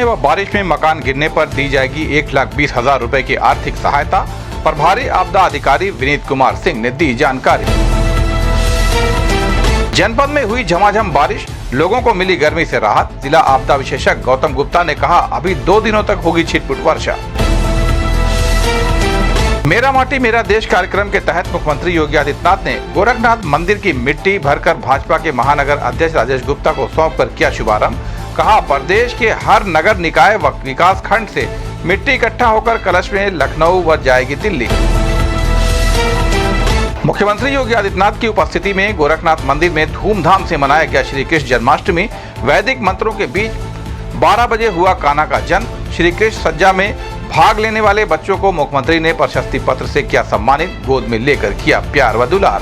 व बारिश में मकान गिरने पर दी जाएगी 1,20,000 रुपए की आर्थिक सहायता। प्रभारी आपदा अधिकारी विनीत कुमार सिंह ने दी जानकारी। जनपद में हुई झमाझम बारिश, लोगों को मिली गर्मी से राहत। जिला आपदा विशेषज्ञ गौतम गुप्ता ने कहा, अभी 2 दिनों तक होगी छिटपुट वर्षा। मेरा माटी मेरा देश कार्यक्रम के तहत मुख्यमंत्री योगी आदित्यनाथ ने गोरखनाथ मंदिर की मिट्टी भरकर भाजपा के महानगर अध्यक्ष राजेश गुप्ता को सौंपकर किया शुभारंभ। कहा, प्रदेश के हर नगर निकाय व विकास खंड से मिट्टी इकट्ठा होकर कलश में लखनऊ व जाएगी दिल्ली। मुख्यमंत्री योगी आदित्यनाथ की उपस्थिति में गोरखनाथ मंदिर में धूमधाम से मनाया गया श्री कृष्ण जन्माष्टमी। वैदिक मंत्रों के बीच 12 बजे हुआ कान्हा का जन्म। श्री कृष्ण सज्जा में भाग लेने वाले बच्चों को मुख्यमंत्री ने प्रशस्ति पत्र से किया सम्मानित। गोद में लेकर किया प्यार व दुलार।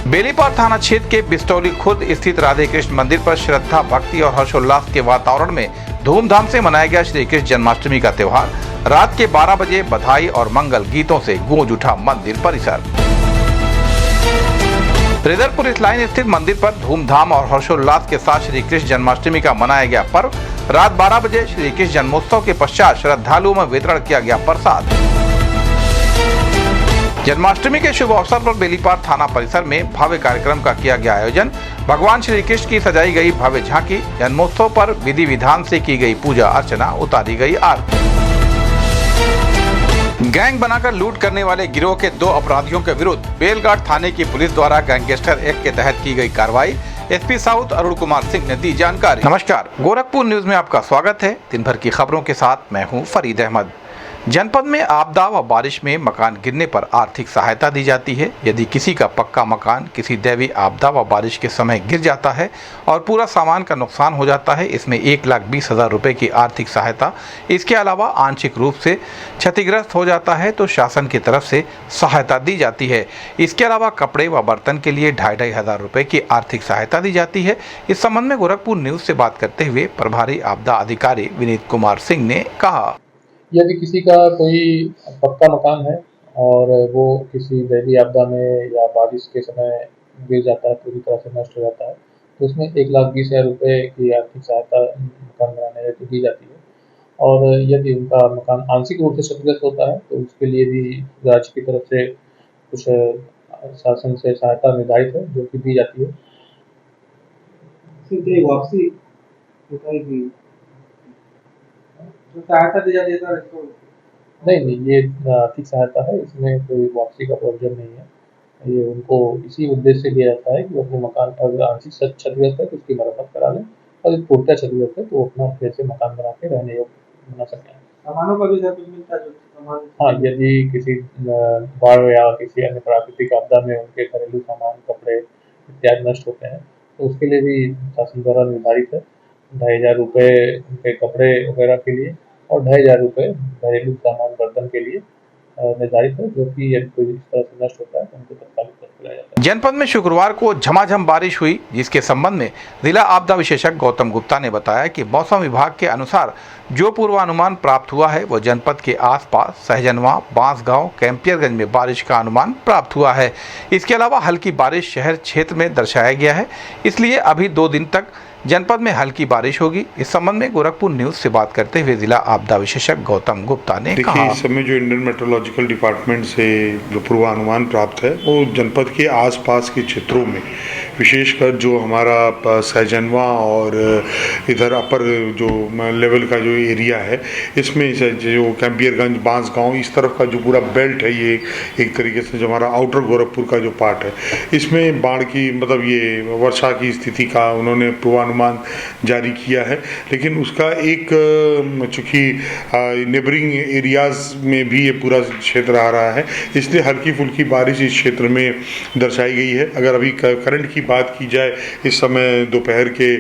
बेलीपार थाना क्षेत्र के बिस्तौली खुर्द स्थित राधे कृष्ण मंदिर पर श्रद्धा, भक्ति और हर्षोल्लास के वातावरण में धूमधाम से मनाया गया श्री कृष्ण जन्माष्टमी का त्योहार। रात के 12 बजे बधाई और मंगल गीतों से गूंज उठा मंदिर परिसर। रिजर्व पुलिस लाइन स्थित मंदिर पर धूमधाम और हर्षोल्लास के साथ श्री कृष्ण जन्माष्टमी का मनाया गया पर्व। रात 12 बजे श्री कृष्ण जन्मोत्सव के पश्चात श्रद्धालुओं में वितरण किया गया प्रसाद। जन्माष्टमी के शुभ अवसर पर बेलीपार थाना परिसर में भव्य कार्यक्रम का किया गया आयोजन। भगवान श्री कृष्ण की सजाई गई भव्य झांकी। जन्मोत्सव पर विधि विधान से की गई पूजा अर्चना, उतारी गई आरती। गैंग बनाकर लूट करने वाले गिरोह के 2 अपराधियों के विरुद्ध बेलघाट थाने की पुलिस द्वारा गैंगस्टर एक्ट के तहत की गई कार्रवाई। एसपी साउथ अरुण कुमार सिंह ने दी जानकारी। नमस्कार, गोरखपुर न्यूज में आपका स्वागत है। दिन भर की खबरों के साथ मैं हूं फरीद अहमद। जनपद में आपदा व बारिश में मकान गिरने पर आर्थिक सहायता दी जाती है। यदि किसी का पक्का मकान किसी दैवीय आपदा व बारिश के समय गिर जाता है और पूरा सामान का नुकसान हो जाता है, इसमें 1,20,000 रुपए की आर्थिक सहायता। इसके अलावा आंशिक रूप से क्षतिग्रस्त हो जाता है तो शासन की तरफ से सहायता दी जाती है। इसके अलावा कपड़े व बर्तन के लिए 2,500 रुपए की आर्थिक सहायता दी जाती है। इस संबंध में गोरखपुर न्यूज से बात करते हुए प्रभारी आपदा अधिकारी विनीत कुमार सिंह ने कहा, यदि किसी का कोई पक्का मकान है और वो किसी दैवीय आपदा में या बारिश के समय गिर जाता है, पूरी तरह से नष्ट हो जाता है, तो उसमें 1,20,000 रुपये की आर्थिक सहायता मकान बनाने हेतु दी जाती है। और यदि उनका मकान आंशिक रूप से क्षतिग्रस्त होता है तो उसके लिए भी राज्य की तरफ से कुछ शासन से सहायता निर्धारित है जो कि दी जाती है। वापसी सहायता दी जाती है इसको नहीं, ये आर्थिक सहायता है, इसमें कोई वापसी का प्रोविजन नहीं है। ये उनको इसी उद्देश्य से दिया जाता है कि वो अपने मकान अगर आंशिक क्षतिग्रस्त है तो उसकी मरम्मत करा लें और यदि पूर्णतः क्षतिग्रस्त है तो अपना फिर से मकान बना के रहने योग्य बना सकें। सामानों का भी कुछ मिलता है? हाँ, यदि किसी बाढ़ या किसी अन्य प्राकृतिक आपदा में उनके घरेलू सामान, कपड़े इत्यादि नष्ट होते हैं तो उसके लिए भी शासन द्वारा निर्धारित है 2,500 रुपये उनके कपड़े वगैरह के लिए और 2,500 रुपये घरेलू सामान, बर्तन के लिए निर्धारित है, जो कि यदि कोई इस तरह से नष्ट होता है तो उनको तत्काल कराया जाता है। जनपद में शुक्रवार को झमाझम बारिश हुई, जिसके संबंध में जिला आपदा विशेषज्ञ गौतम गुप्ता ने बताया कि मौसम विभाग के अनुसार जो पूर्वानुमान प्राप्त हुआ है वो जनपद के आसपास सहजनवा, बांसगांव, कैंपियरगंज में बारिश का अनुमान प्राप्त हुआ है। इसके अलावा हल्की बारिश शहर क्षेत्र में दर्शाया गया है, इसलिए अभी 2 दिन तक जनपद में हल्की बारिश होगी। इस संबंध में गोरखपुर न्यूज से बात करते हुए जिला आपदा विशेषज्ञ गौतम गुप्ता ने कहा, इस समय जो इंडियन मेट्रोलॉजिकल डिपार्टमेंट से जो पूर्वानुमान प्राप्त है वो जनपद के आसपास के क्षेत्रों में, विशेषकर जो हमारा सहजनवा और इधर अपर जो लेवल का जो एरिया है, इसमें जो कैंपियरगंज, बांसगांव, इस तरफ का जो पूरा बेल्ट है, ये एक तरीके से जो हमारा आउटर गोरखपुर का जो पार्ट है, इसमें बाढ़ की मतलब ये वर्षा की स्थिति का उन्होंने पूर्वानुमान जारी किया है। लेकिन उसका एक चूँकि नेबरिंग एरियाज़ में भी ये पूरा क्षेत्र आ रहा है, इसलिए हल्की फुल्की बारिश इस क्षेत्र में दर्शाई गई है। अगर अभी करंट की बात की जाए, इस समय दोपहर के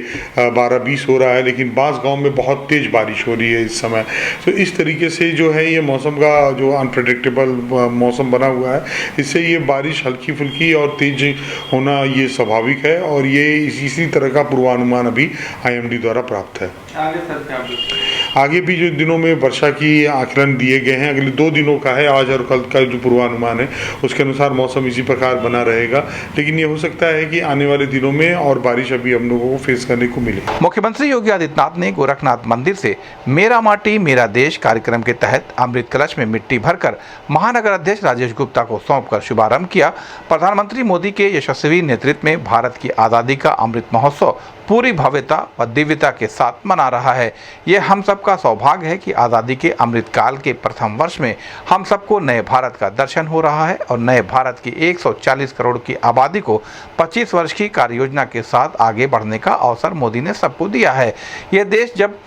12:20 हो रहा है, लेकिन बांसगांव में बहुत तेज़ बारिश हो रही है इस समय। तो इस तरीके से जो है ये मौसम का जो अनप्रेडिक्टेबल मौसम बना हुआ है, इससे ये बारिश हल्की फुल्की और तेज होना ये स्वाभाविक है और ये इसी तरह का पूर्वानुमान अभी IMD द्वारा प्राप्त है। आगे भी जो दिनों में वर्षा की आकलन दिए गए हैं, अगले 2 दिनों का है, आज और कल का जो पूर्वानुमान है उसके अनुसार मौसम इसी प्रकार बना रहेगा। लेकिन ये हो सकता है कि आने वाले दिनों में और बारिश अभी हम लोगों को फेस करने को मिले। मुख्यमंत्री योगी आदित्यनाथ ने गोरखनाथ मंदिर से मेरा माटी मेरा देश कार्यक्रम के तहत अमृत कलश में मिट्टी भरकर महानगर अध्यक्ष राजेश गुप्ता को सौंपकर शुभारंभ किया। प्रधानमंत्री मोदी के यशस्वी नेतृत्व में भारत की आज़ादी का अमृत महोत्सव पूरी भव्यता व दिव्यता के साथ मना रहा है। ये हम सबका सौभाग्य है कि आज़ादी के अमृत काल के प्रथम वर्ष में हम सबको नए भारत का दर्शन हो रहा है और नए भारत की 140 करोड़ की आबादी को 25 वर्ष की कार्य योजना के साथ आगे बढ़ने का अवसर मोदी ने सबको दिया है। यह देश जब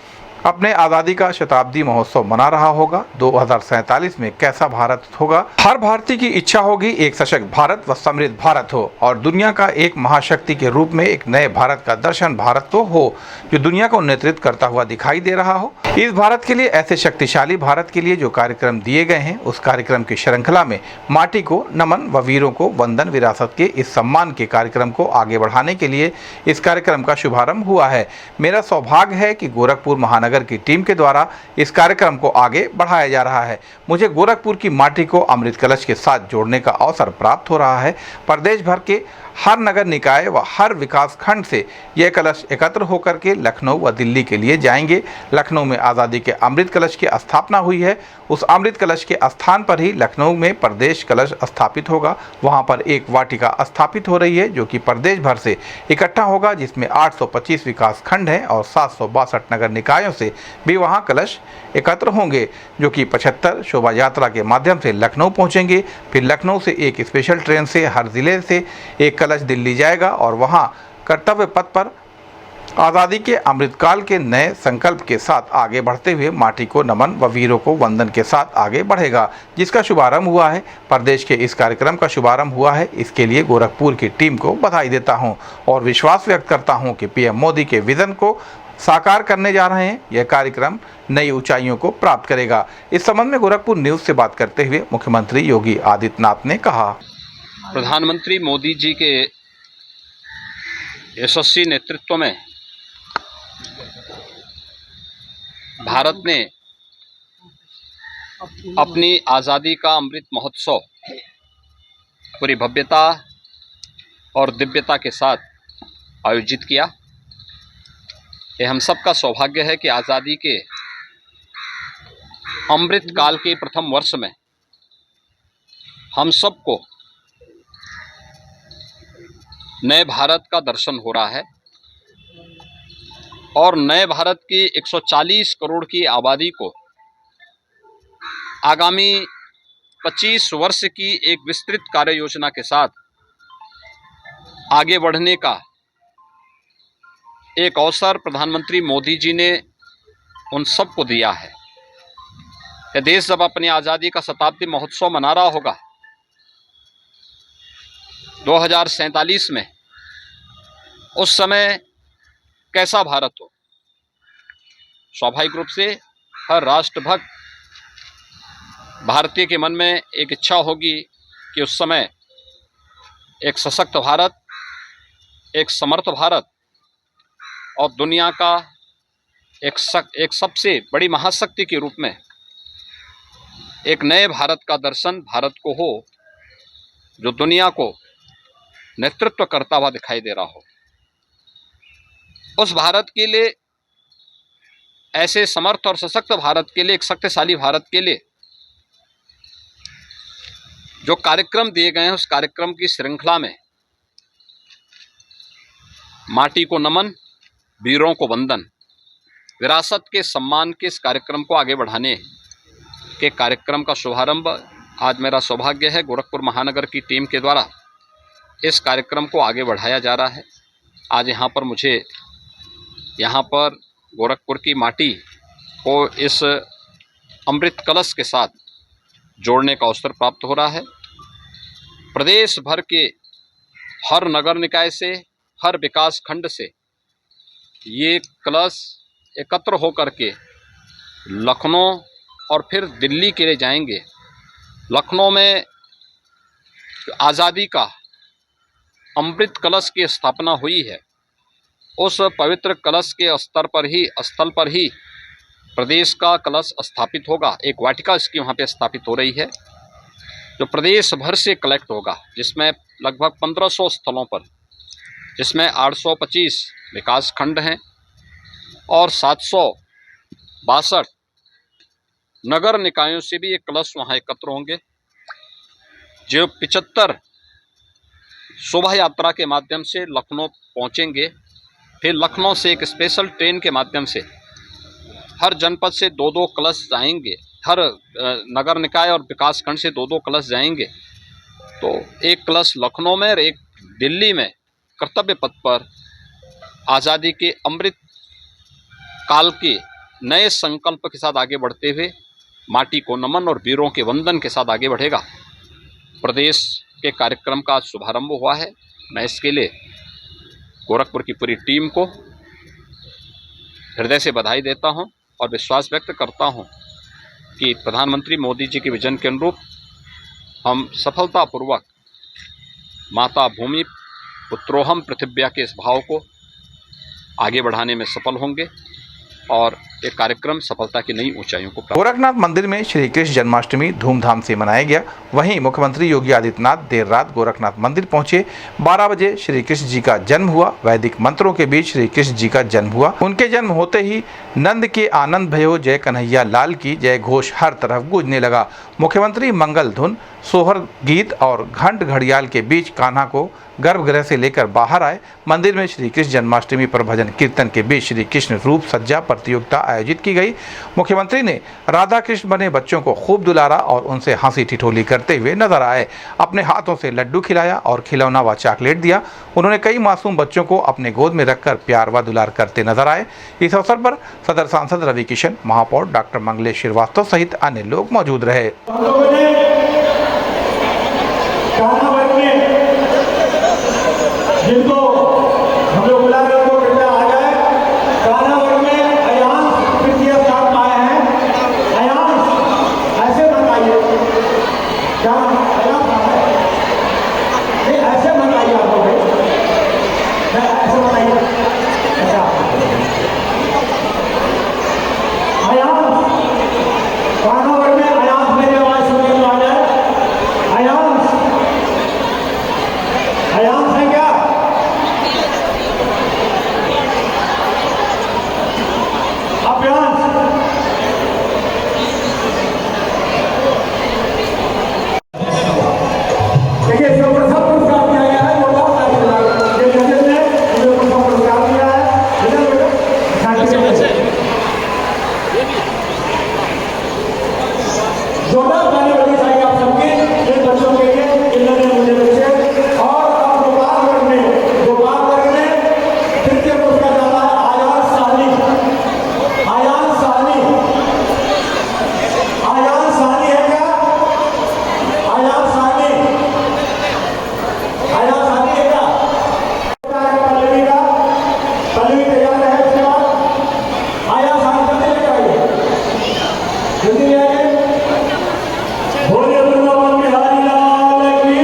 अपने आज़ादी का शताब्दी महोत्सव मना रहा होगा, 2047 में कैसा भारत होगा। हर भारतीय की इच्छा होगी एक सशक्त भारत व समृद्ध भारत हो और दुनिया का एक महाशक्ति के रूप में एक नए भारत का दर्शन भारत तो हो जो दुनिया को नेतृत्व करता हुआ दिखाई दे रहा हो। इस भारत के लिए, ऐसे शक्तिशाली भारत के लिए जो कार्यक्रम दिए गए हैं, उस कार्यक्रम की श्रृंखला में माटी को नमन व वीरों को वंदन विरासत के इस सम्मान के कार्यक्रम को आगे बढ़ाने के लिए इस कार्यक्रम का शुभारंभ हुआ है। मेरा सौभाग्य है कि गोरखपुर महानगर की टीम के द्वारा इस कार्यक्रम को आगे बढ़ाया जा रहा है। मुझे गोरखपुर की माटी को अमृत कलश के साथ जोड़ने का अवसर प्राप्त हो रहा है। प्रदेश भर के हर नगर निकाय व हर विकास खंड से यह कलश एकत्र होकर के लखनऊ व दिल्ली के लिए जाएंगे। लखनऊ में आज़ादी के अमृत कलश की स्थापना हुई है, उस अमृत कलश के स्थान पर ही लखनऊ में प्रदेश कलश स्थापित होगा। वहां पर एक वाटिका स्थापित हो रही है जो कि प्रदेश भर से इकट्ठा होगा, जिसमें 825 विकास खंड हैं और 762 नगर निकायों से भी वहां कलश एकत्र होंगे, जो कि 75 शोभा यात्रा के माध्यम से लखनऊ पहुंचेंगे। फिर लखनऊ से एक स्पेशल ट्रेन से हर जिले से एक कलश दिल्ली जाएगा और वहां कर्तव्य पथ पर आज़ादी के अमृतकाल के नए संकल्प के साथ आगे बढ़ते हुए माटी को नमन व वीरों को वंदन के साथ आगे बढ़ेगा, जिसका शुभारंभ हुआ है। प्रदेश के इस कार्यक्रम का शुभारंभ हुआ है, इसके लिए गोरखपुर की टीम को बधाई देता हूं और विश्वास व्यक्त करता हूं कि पीएम मोदी के विजन को साकार करने जा रहे हैं। यह कार्यक्रम नई ऊंचाइयों को प्राप्त करेगा। इस संबंध में गोरखपुर न्यूज़ से बात करते हुए मुख्यमंत्री योगी आदित्यनाथ ने कहा, प्रधानमंत्री मोदी जी के यशस्वी नेतृत्व में भारत ने अपनी आज़ादी का अमृत महोत्सव पूरी भव्यता और दिव्यता के साथ आयोजित किया। ये हम सब का सौभाग्य है कि आज़ादी के अमृत काल के प्रथम वर्ष में हम सबको नए भारत का दर्शन हो रहा है और नए भारत की 140 करोड़ की आबादी को आगामी 25 वर्ष की एक विस्तृत कार्य योजना के साथ आगे बढ़ने का एक अवसर प्रधानमंत्री मोदी जी ने उन सबको दिया है। यह देश जब अपनी आज़ादी का शताब्दी महोत्सव मना रहा होगा 2047 में, उस समय कैसा भारत हो। स्वाभाविक रूप से हर राष्ट्रभक्त भारतीय के मन में एक इच्छा होगी कि उस समय एक सशक्त भारत, एक समर्थ भारत और दुनिया का एक सबसे बड़ी महाशक्ति के रूप में एक नए भारत का दर्शन भारत को हो, जो दुनिया को नेतृत्व करता हुआ दिखाई दे रहा हो। उस भारत के लिए, ऐसे समर्थ और सशक्त भारत के लिए, एक शक्तिशाली भारत के लिए जो कार्यक्रम दिए गए हैं, उस कार्यक्रम की श्रृंखला में माटी को नमन, वीरों को वंदन, विरासत के सम्मान के इस कार्यक्रम को आगे बढ़ाने के कार्यक्रम का शुभारंभ आज मेरा सौभाग्य है। गोरखपुर महानगर की टीम के द्वारा इस कार्यक्रम को आगे बढ़ाया जा रहा है। आज यहाँ पर गोरखपुर की माटी को इस अमृत कलश के साथ जोड़ने का अवसर प्राप्त हो रहा है। प्रदेश भर के हर नगर निकाय से, हर विकास खंड से ये कलश एकत्र होकर के लखनऊ और फिर दिल्ली के लिए जाएंगे। लखनऊ में आज़ादी का अमृत कलश की स्थापना हुई है, उस पवित्र कलश के स्थल पर ही प्रदेश का कलश स्थापित होगा। एक वाटिका इसकी वहाँ पे स्थापित हो रही है जो प्रदेश भर से कलेक्ट होगा, जिसमें लगभग 1500 स्थलों पर, जिसमें 825 विकास खंड हैं और 762 नगर निकायों से भी एक कलश वहाँ एकत्र होंगे, जो 75 शोभा यात्रा के माध्यम से लखनऊ पहुँचेंगे। फिर लखनऊ से एक स्पेशल ट्रेन के माध्यम से हर जनपद से 2-2 कलश जाएंगे, हर नगर निकाय और विकास खंड से 2-2 कलश जाएंगे। तो एक कलश लखनऊ में और एक दिल्ली में कर्तव्य पथ पर आज़ादी के अमृत काल के नए संकल्प के साथ आगे बढ़ते हुए माटी को नमन और वीरों के वंदन के साथ आगे बढ़ेगा। प्रदेश के कार्यक्रम का शुभारंभ हुआ है। मैं इसके लिए गोरखपुर की पूरी टीम को हृदय से बधाई देता हूं और विश्वास व्यक्त करता हूं कि प्रधानमंत्री मोदी जी के विजन के अनुरूप हम सफलतापूर्वक माता भूमि पुत्रोहम पृथिव्या के इस भाव को आगे बढ़ाने में सफल होंगे और ये कार्यक्रम सफलता की नई ऊंचाइयों को प्राप्त। गोरखनाथ मंदिर में श्री कृष्ण जन्माष्टमी धूमधाम से मनाया गया। वहीं मुख्यमंत्री योगी आदित्यनाथ देर रात गोरखनाथ मंदिर पहुंचे। 12 बजे श्री कृष्ण जी का जन्म हुआ। वैदिक मंत्रों के बीच श्री कृष्ण जी का जन्म हुआ। उनके जन्म होते ही नंद के आनंद भयो जय कन्हैया लाल की जय घोष हर तरफ गूंजने लगा। मुख्यमंत्री मंगल धुन, सोहर गीत और घंट घड़ियाल के बीच कान्हा को गर्भगृह से लेकर बाहर आए। मंदिर में श्री कृष्ण जन्माष्टमी पर भजन कीर्तन के बीच श्री कृष्ण रूप सज्जा प्रतियोगिता आयोजित की गई। मुख्यमंत्री ने राधा कृष्ण बने बच्चों को खूब दुलारा और उनसे हंसी ठिठोली करते हुए नजर आए। अपने हाथों से लड्डू खिलाया और खिलौना व चॉकलेट दिया। उन्होंने कई मासूम बच्चों को अपने गोद में रखकर प्यार व दुलार करते नजर आए। इस अवसर पर सदर सांसद रवि किशन, महापौर डॉक्टर मंगलेश श्रीवास्तव सहित अन्य लोग मौजूद रहे। जिनको हम लोग बुला रहे हो कृपया आ जाए। गाना वर्ग में अयांश तृतीय स्थान पाए हैं। अयांश ऐसे बताइए क्या अयांश है? नहीं ऐसे बताइए आप लोग, ऐसे बताइए। अच्छा अयांश, गाना वर्ग में अयांश मेरी आवाज सुनने को आ जाए। अयांश, अयांश है क्या? देखिए इसको प्रथम पुरस्कार दिया गया है। प्रथम पुरस्कार दिया है। जोरदार ताली बजनी चाहिए आप सबके इन बच्चों के लिए, इन्होंने मुझे बच्चे। और अब गोपाल वर्ग में तृतीय पुरस्कार डाला है आयान साहनी। आयान साहनी, आयान साहनी है क्या? आयान साहनी, आयान साहनी है क्या? पल्लवी का, पल्लवी तैयार है। उसके बाद आयान साहनी जल्दी लेकर आइए, जल्दी ले आइए। बोले वृंदावन बिहारी लाल की,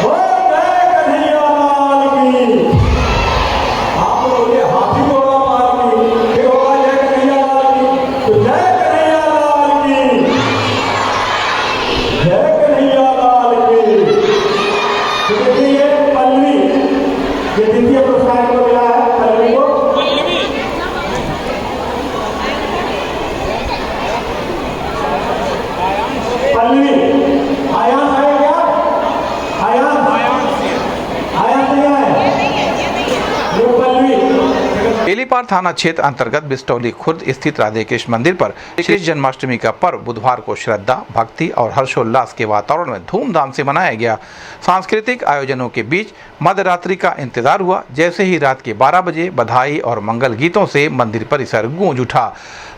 बोले कन्हैया लाल की। आप बोलिए हाथी घोड़ा लाल की, फिर होगा जय कन्हैया लाल की। तो जय कन्हैया लाल की, जय कन्हैया लाल की। तो देखिए ये पल्लवी, ये द्वितीय पुरस्कार को मिला है पल्लवी को। पल्लवी आयान है क्या? आयान, आयान नहीं है ये पल्लवी। बेलीपार थाना क्षेत्र अंतर्गत बिस्टौली खुर्द स्थित राधे कृष्ण मंदिर पर कृष्ण जन्माष्टमी का पर्व बुधवार को श्रद्धा, भक्ति और हर्षोल्लास के वातावरण में धूमधाम से मनाया गया। सांस्कृतिक आयोजनों के बीच मध्यरात्रि का इंतजार हुआ। जैसे ही रात के 12 बजे बधाई और मंगल गीतों से मंदिर परिसर गूंज उठा।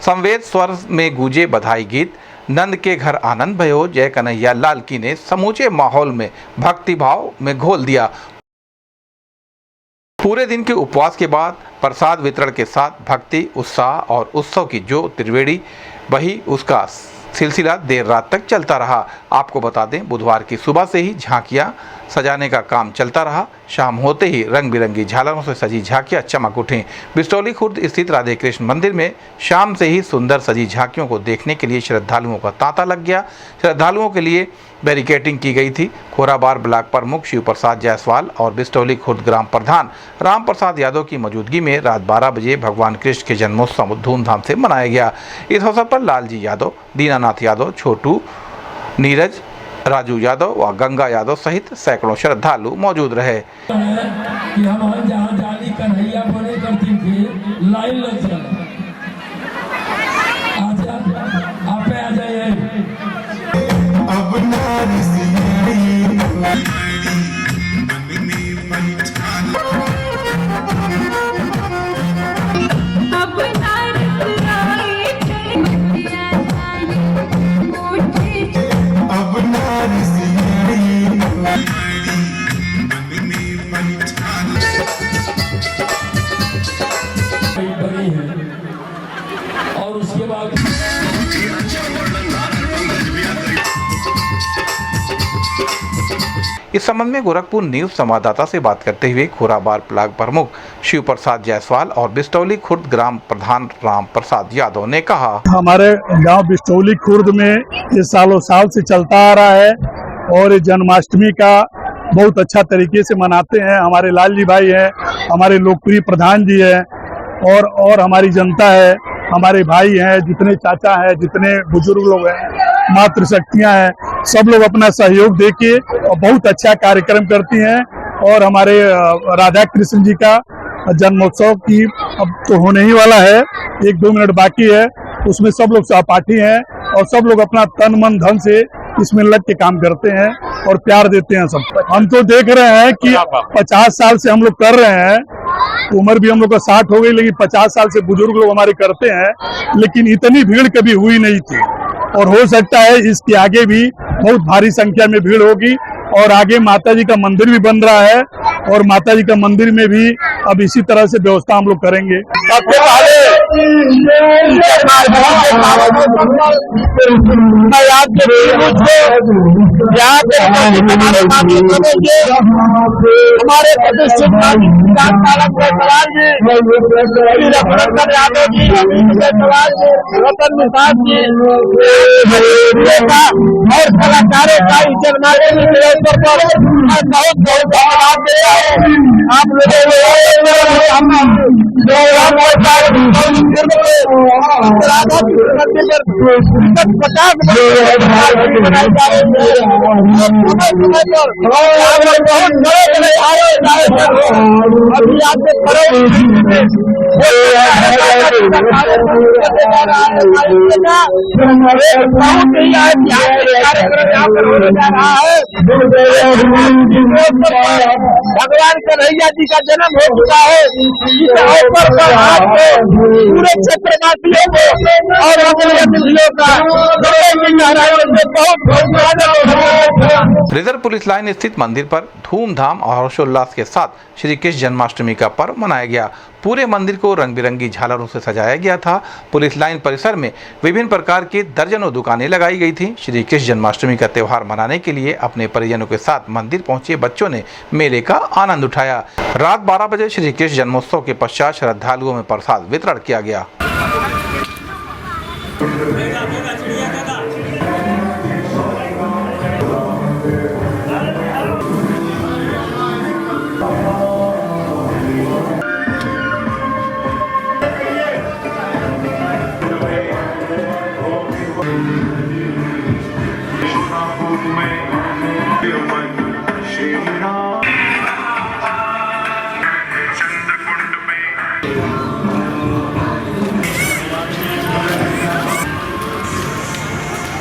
संवेद स्वर में गूंजे बधाई गीत। नंद के घर आनंद भयो जय कन्हैया लाल की ने समूचे माहौल में भक्ति भाव में घोल दिया। पूरे दिन के उपवास के बाद प्रसाद वितरण के साथ भक्ति, उत्साह और उत्सव की जो त्रिवेणी बही, उसका सिलसिला देर रात तक चलता रहा। आपको बता दें बुधवार की सुबह से ही झांकियां सजाने का काम चलता रहा। शाम होते ही रंग बिरंगी झालरों से सजी झांकियां चमक उठीं। बिस्तौली खुर्द स्थित राधे कृष्ण मंदिर में शाम से ही सुंदर सजी झांकियों को देखने के लिए श्रद्धालुओं का तांता लग गया। श्रद्धालुओं के लिए बैरिकेडिंग की गई थी। खोराबार ब्लॉक प्रमुख शिव प्रसाद जायसवाल और बिस्तौली खुर्द ग्राम प्रधान राम प्रसाद यादव की मौजूदगी में रात 12 बजे भगवान कृष्ण के जन्मोत्सव धूमधाम से मनाया गया। इस अवसर पर लालजी यादव, दीनानाथ यादव, छोटू, नीरज, राजू यादव व गंगा यादव सहित सैकड़ों श्रद्धालु मौजूद रहे। कि हम जहाँ जाली कन्हैया बने करती थी, लाइन लग जाए। आप आ जाइए। बड़ी है और उसके बाद इस संबंध में गोरखपुर न्यूज संवाददाता से बात करते हुए खोराबार ब्लॉक प्रमुख शिव प्रसाद जायसवाल और बिस्तौली खुर्द ग्राम प्रधान राम प्रसाद यादव ने कहा, हमारे गांव बिस्तौली खुर्द में ये सालों साल से चलता आ रहा है और ये जन्माष्टमी का बहुत अच्छा तरीके से मनाते हैं। हमारे लालजी भाई हैं, हमारे लोकप्रिय प्रधान जी हैं और हमारी जनता है, हमारे भाई हैं, जितने चाचा हैं, जितने बुजुर्ग लोग हैं, मातृशक्तियां हैं, सब लोग अपना सहयोग देके और बहुत अच्छा कार्यक्रम करती हैं। और हमारे राधा कृष्ण जी का जन्मोत्सव की अब तो होने ही वाला है, 1-2 मिनट बाकी है, उसमें सब लोग सहपाठी हैं और सब लोग अपना तन मन धन से इसमें लग के काम करते हैं और प्यार देते हैं सब। हम तो देख रहे हैं कि 50 साल से हम लोग कर रहे हैं, उम्र भी हम लोग का 60 हो गई, लेकिन 50 साल से बुजुर्ग लोग हमारे करते हैं, लेकिन इतनी भीड़ कभी हुई नहीं थी और हो सकता है इसके आगे भी बहुत भारी संख्या में भीड़ होगी। और आगे माता जी का मंदिर भी बन रहा है और माता जी का मंदिर में भी अब इसी तरह से व्यवस्था हम लोग करेंगे। सबसे पहले हमारे प्रतिष्ठित रतन निषाद जी और कलाकारों का जन्माष्टमी के अवसर पर मैं बहुत बहुत धन्यवाद देता हूँ। आप भगवान कन्हैया जी का जन्म हो चुका है। इस अवसर पर आपको पूरे क्षेत्रवासियों को और रिजर्व पुलिस लाइन स्थित मंदिर पर धूमधाम और हर्षोल्लास के साथ श्री कृष्ण जन्माष्टमी का पर्व मनाया गया। पूरे मंदिर को रंग बिरंगी झालरों से सजाया गया था। पुलिस लाइन परिसर में विभिन्न प्रकार की दर्जनों दुकानें लगाई गई थीं। श्री कृष्ण जन्माष्टमी का त्यौहार मनाने के लिए अपने परिजनों के साथ मंदिर पहुंचे बच्चों ने मेले का आनंद उठाया। रात 12 बजे श्री कृष्ण जन्मोत्सव के पश्चात श्रद्धालुओं में प्रसाद वितरण किया गया।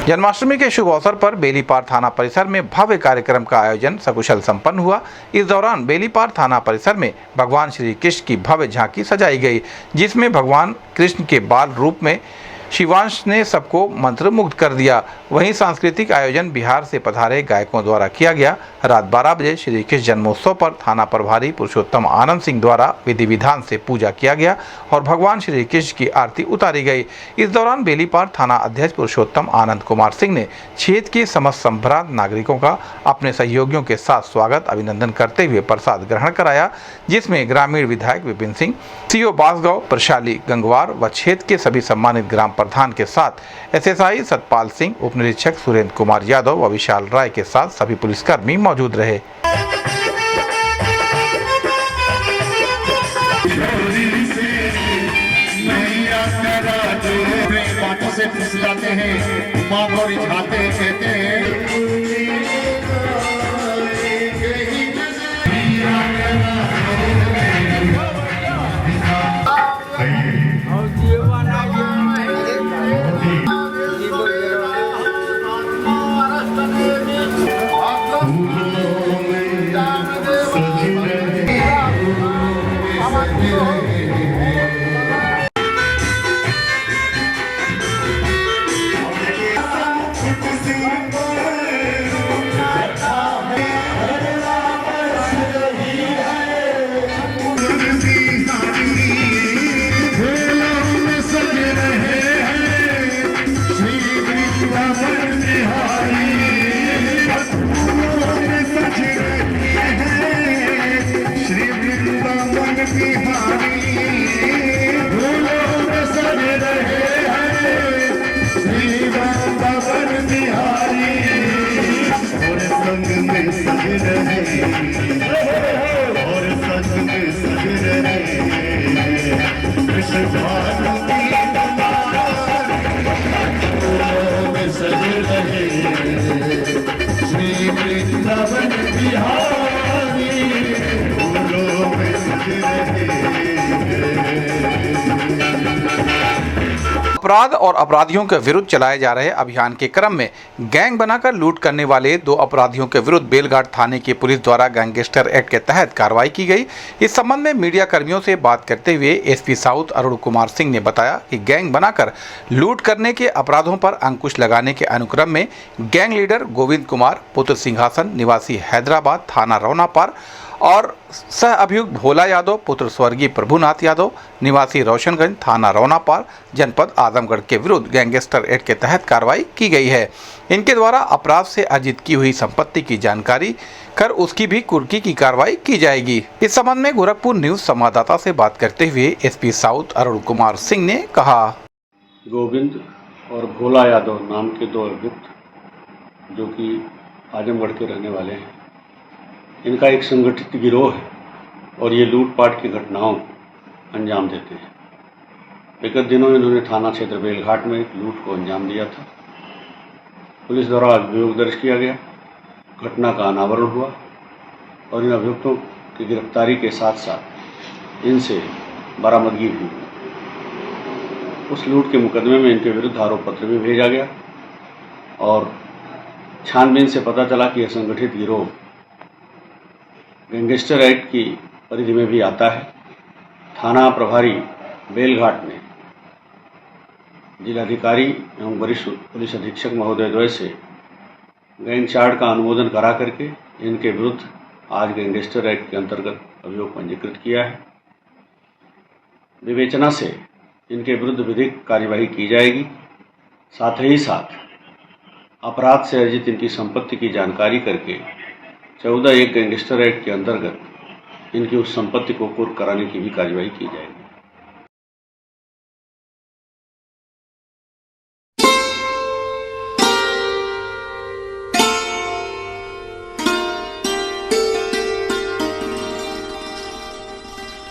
जन्माष्टमी के शुभ अवसर पर बेलीपार थाना परिसर में भव्य कार्यक्रम का आयोजन सकुशल संपन्न हुआ। इस दौरान बेलीपार थाना परिसर में भगवान श्री कृष्ण की भव्य झांकी सजाई गई, जिसमें भगवान कृष्ण के बाल रूप में शिवांश ने सबको मंत्रमुग्ध कर दिया। वहीं सांस्कृतिक आयोजन बिहार से पधारे गायकों द्वारा किया गया। रात 12 बजे श्री कृष्ण जन्मोत्सव पर थाना प्रभारी पुरुषोत्तम आनंद सिंह द्वारा विधि विधान से पूजा किया गया और भगवान श्री कृष्ण की आरती उतारी गई। इस दौरान बेलीपार थाना अध्यक्ष पुरुषोत्तम आनंद कुमार सिंह ने क्षेत्र के समस्त संभ्रांत नागरिकों का अपने सहयोगियों के साथ स्वागत अभिनंदन करते हुए प्रसाद ग्रहण कराया, जिसमें ग्रामीण विधायक विपिन सिंह, सीओ बासगांव प्रशाली गंगवार व क्षेत्र के सभी सम्मानित ग्राम प्रधान के साथ एसएसआई सतपाल सिंह, उप निरीक्षक सुरेंद्र कुमार यादव व विशाल राय के साथ सभी पुलिसकर्मी मौजूद रहे। अपराध और अपराधियों के विरुद्ध चलाए जा रहे अभियान के क्रम में गैंग बनाकर लूट करने वाले 2 अपराधियों के विरुद्ध बेलघाट थाने की पुलिस द्वारा गैंगस्टर एक्ट के तहत कार्रवाई की गई। इस संबंध में मीडिया कर्मियों से बात करते हुए एसपी साउथ अरुण कुमार सिंह ने बताया कि गैंग बनाकर लूट करने के अपराधों पर अंकुश लगाने के अनुक्रम में गैंग लीडर गोविंद कुमार पुत्र सिंहासन निवासी हैदराबाद थाना रौनापार और सह अभियुक्त भोला यादव पुत्र स्वर्गीय प्रभुनाथ यादव निवासी रोशनगंज थाना रौनापार जनपद आजमगढ़ के विरुद्ध गैंगस्टर एक्ट के तहत कार्रवाई की गई है। इनके द्वारा अपराध से अर्जित की हुई संपत्ति की जानकारी कर उसकी भी कुर्की की कार्रवाई की जाएगी। इस संबंध में गोरखपुर न्यूज संवाददाता से बात करते हुए एसपी साउथ अरुण कुमार सिंह ने कहा, गोविंद और भोला यादव नाम के 2 अभियुक्त जो कि आजमगढ़ के रहने वाले हैं, इनका एक संगठित गिरोह है और ये लूटपाट की घटनाओं को अंजाम देते हैं। विगत दिनों इन्होंने थाना क्षेत्र बेलघाट में एक लूट को अंजाम दिया था। पुलिस द्वारा अभियोग दर्ज किया गया, घटना का अनावरण हुआ और इन अभियुक्तों की गिरफ्तारी के साथ साथ इनसे बरामदगी भी हुई। उस लूट के मुकदमे में इनके विरुद्ध आरोप पत्र भी भेजा गया और छानबीन से पता चला कि यह संगठित गिरोह गैंगस्टर एक्ट की परिधि में भी आता है। थाना प्रभारी बेलघाट ने जिलाधिकारी एवं वरिष्ठ पुलिस अधीक्षक महोदय द्वय से गैंग चार्ट का अनुमोदन करा करके इनके विरुद्ध आज गैंगस्टर एक्ट के अंतर्गत अभियोग पंजीकृत किया है। विवेचना से इनके विरुद्ध विधिक कार्यवाही की जाएगी। साथ ही साथ अपराध से अर्जित इनकी संपत्ति की जानकारी करके 14(1) गैंगस्टर एक्ट के अंतर्गत इनकी उस संपत्ति को कुर्क कराने की भी कार्यवाही की जाएगी।